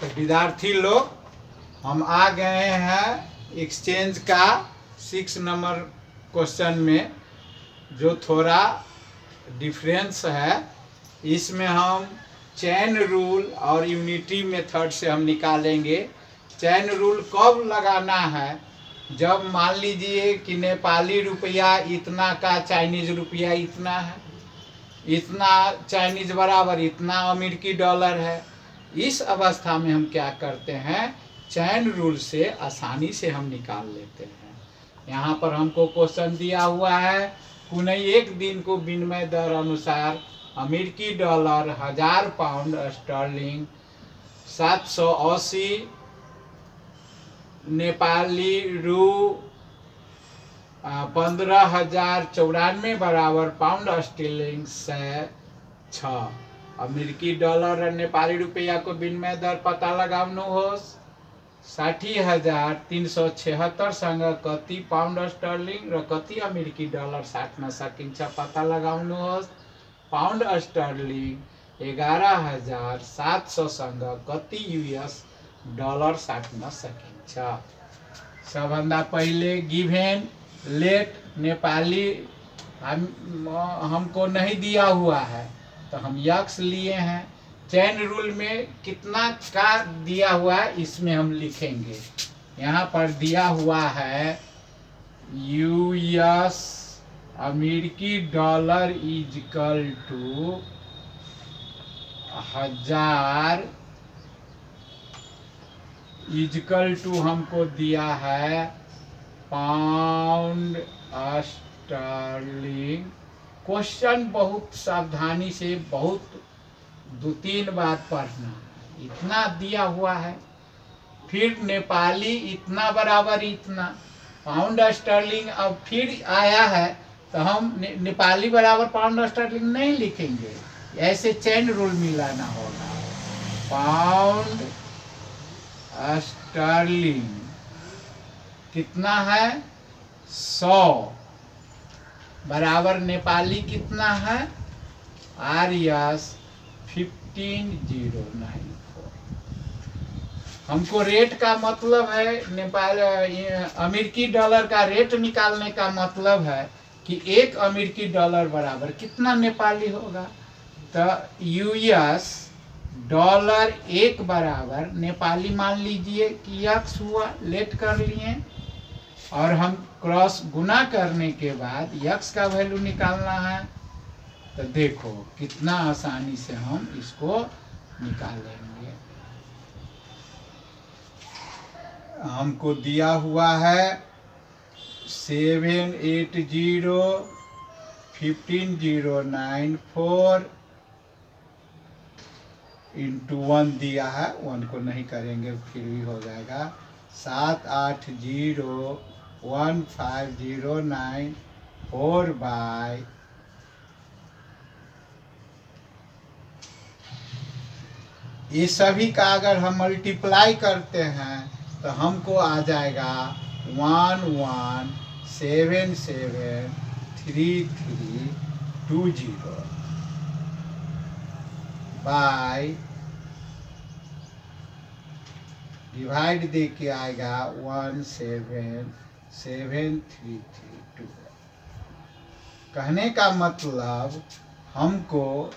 तो विद्यार्थी लोग हम आ गए हैं एक्सचेंज का 6 नंबर क्वेश्चन में, जो थोड़ा डिफरेंस है। इसमें हम चैन रूल और यूनिटी मेथड से हम निकालेंगे। चैन रूल कब लगाना है? जब मान लीजिए कि नेपाली रुपया इतना का चाइनीज रुपया इतना है, इतना चाइनीज बराबर इतना अमेरिकी डॉलर है। इस अवस्था में हम क्या करते हैं, चैन रूल से आसानी से हम निकाल लेते हैं। यहाँ पर हमको क्वेश्चन दिया हुआ है, कुनै एक दिन को विनिमय दर अनुसार अमेरिकी डॉलर 1000 पाउंड स्टर्लिंग 780 नेपाली रू 15,094 बराबर पाउंड स्टर्लिंग से 6 अमेरिकी डॉलर नेपाली रुपया को विनिमय दर पता लगाउनुहोस्। 60,376 सँग कति पाउंड स्टर्लिंग र कति अमेरिकी डॉलर साट्न सकिन्छ पता लगाउनुहोस्। पाउंड स्टर्लिंग 11,700 सँग कति यूएस डॉलर साट्न सकिन्छ। सबभन्दा पहिले गिवेन लेट नेपाली हमको नहीं दिया हुआ है तो हम यक्स लिए हैं। चैन रूल में कितना का दिया हुआ है इसमें हम लिखेंगे। यहाँ पर दिया हुआ है यूएस अमेरिकी dollar is equal to 1000 is equal to हमको दिया है पाउंड स्टर्लिंग। क्वेश्चन बहुत सावधानी से बहुत 2-3 बार पढ़ना। इतना दिया हुआ है, फिर नेपाली इतना बराबर इतना, पाउंड स्टर्लिंग अब फिर आया है तो हम नेपाली बराबर पाउंड स्टर्लिंग नहीं लिखेंगे, ऐसे चैन रूल मिलाना होगा। पाउंड स्टर्लिंग कितना है 100 बराबर नेपाली कितना है आरएस 15,094। हमको रेट का मतलब है नेपाल अमेरिकी डॉलर का रेट निकालने का मतलब है कि एक अमेरिकी डॉलर बराबर कितना नेपाली होगा। तो यूएस डॉलर एक बराबर नेपाली मान लीजिए कि यक्स हुआ, लेट कर लिए और हम क्रॉस गुना करने के बाद यक्स का वैल्यू निकालना है। तो देखो कितना आसानी से हम इसको निकालेंगे। हमको दिया हुआ है 780 15,094 इंटू 1 दिया है, 1 को नहीं करेंगे फिर भी हो जाएगा 78015,094 बाय ये सभी का अगर हम मल्टीप्लाई करते हैं तो हमको आ जाएगा 11773320 बाय डिवाइड दे के आएगा 1773332। कहने का मतलब हमको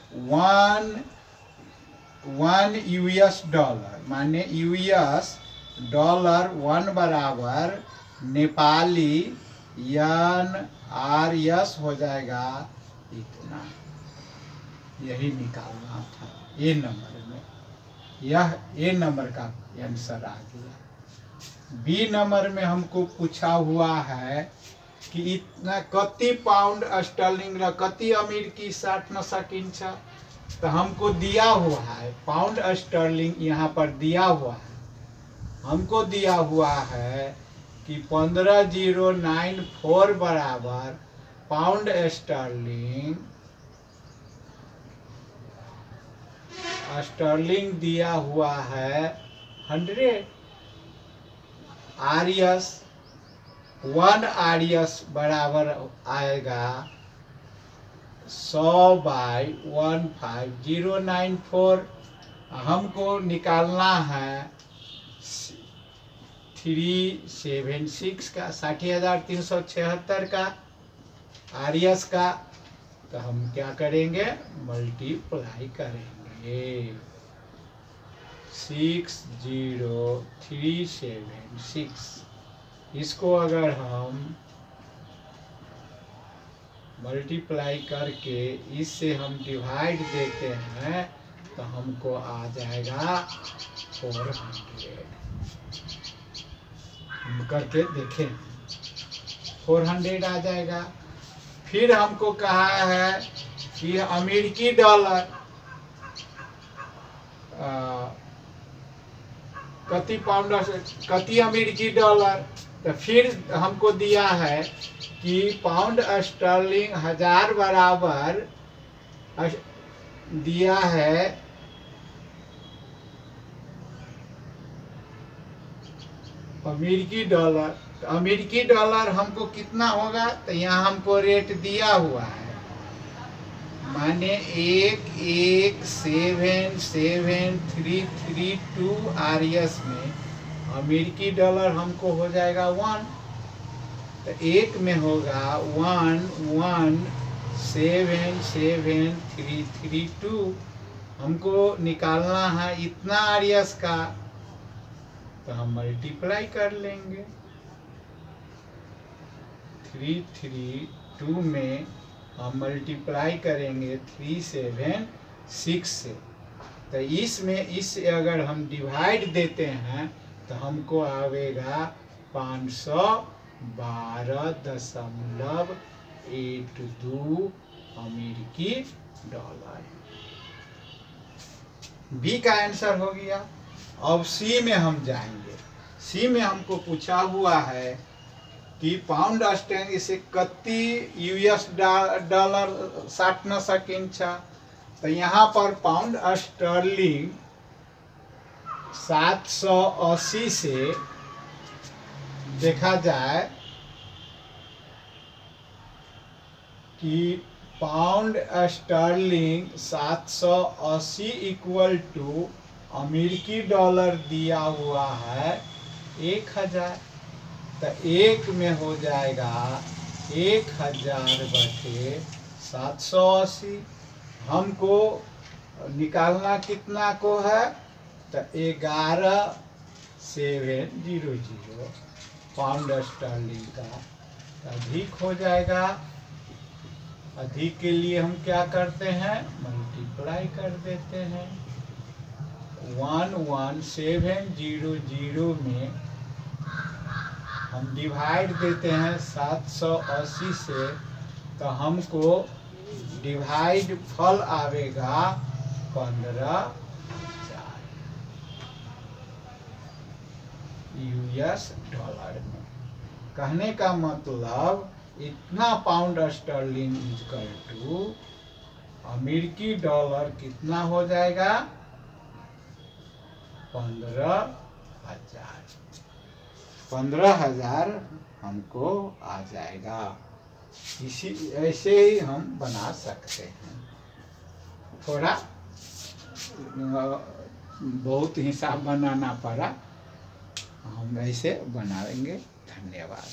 1 यूएस डॉलर माने यूएस डॉलर 1 बराबर नेपाली यन आरएस हो जाएगा इतना। यही निकालना था ए नंबर में, यह ए नंबर का आंसर आ गया। बी नंबर में हमको पूछा हुआ है कि इतना कति पाउंड स्टर्लिंग र कति अमेरिकी साट्न सकिन्छ। तो हमको दिया हुआ है पाउंड स्टर्लिंग, यहाँ पर दिया हुआ है हमको दिया हुआ है कि 15,094 बराबर पाउंड स्टर्लिंग दिया हुआ है 100 आरएस 1 आरएस बराबर आएगा 100 बाई 15,094 हमको निकालना है 376 का 60,376 का आरएस का, तो हम क्या करेंगे, मल्टीप्लाई करेंगे 60376। इसको अगर हम मल्टीप्लाई करके इससे हम डिवाइड देते हैं तो हमको आ जाएगा 400। हम करके देखें 400 आ जाएगा। फिर हमको कहा है कि अमेरिकी डॉलर कति पाउंड कति अमेरिकी डॉलर, तो फिर हमको दिया है कि पाउंड स्टर्लिंग 1000 बराबर दिया है अमेरिकी डॉलर। तो अमेरिकी डॉलर हमको कितना होगा, तो यहाँ हमको रेट दिया हुआ है, माने 1,177,332 आरएस में अमेरिकी डॉलर हमको हो जाएगा 1, तो एक में होगा 1,177,332। हमको निकालना है इतना आरएस का, तो हम मल्टीप्लाई कर लेंगे 332 में हम मल्टीप्लाई करेंगे 376 से, तो इसमें इस अगर हम डिवाइड देते हैं तो हमको आवेगा 512.82 अमेरिकी डॉलर। बी का आंसर हो गया। अब सी में हम जाएंगे। सी में हमको पूछा हुआ है कि पाउंड स्टर्लिंग से कति यूएस डॉलर साठ न सकिन छ, तो यहाँ पर पाउंड स्टर्लिंग 780 से देखा जाए कि पाउंड स्टर्लिंग 780 इक्वल टू अमेरिकी डॉलर दिया हुआ है 1000, तो एक में हो जाएगा 1000/780। हमको निकालना कितना को है, तो 11,700 पाउंड स्टर्लिंग का अधिक हो जाएगा। अधिक के लिए हम क्या करते हैं, मल्टीप्लाई कर देते हैं 11700 में हम डिवाइड देते हैं 780 से, तो हमको डिवाइड फल आवेगा 15,000 यूएस डॉलर में। कहने का मतलब इतना पाउंड स्टर्लिंग इक्वल टू अमेरिकी डॉलर कितना हो जाएगा, 15,000। 15,000 हमको आ जाएगा। इसी ऐसे ही हम बना सकते हैं। थोड़ा बहुत हिसाब बनाना पड़ा, हम ऐसे बनाएंगे। धन्यवाद।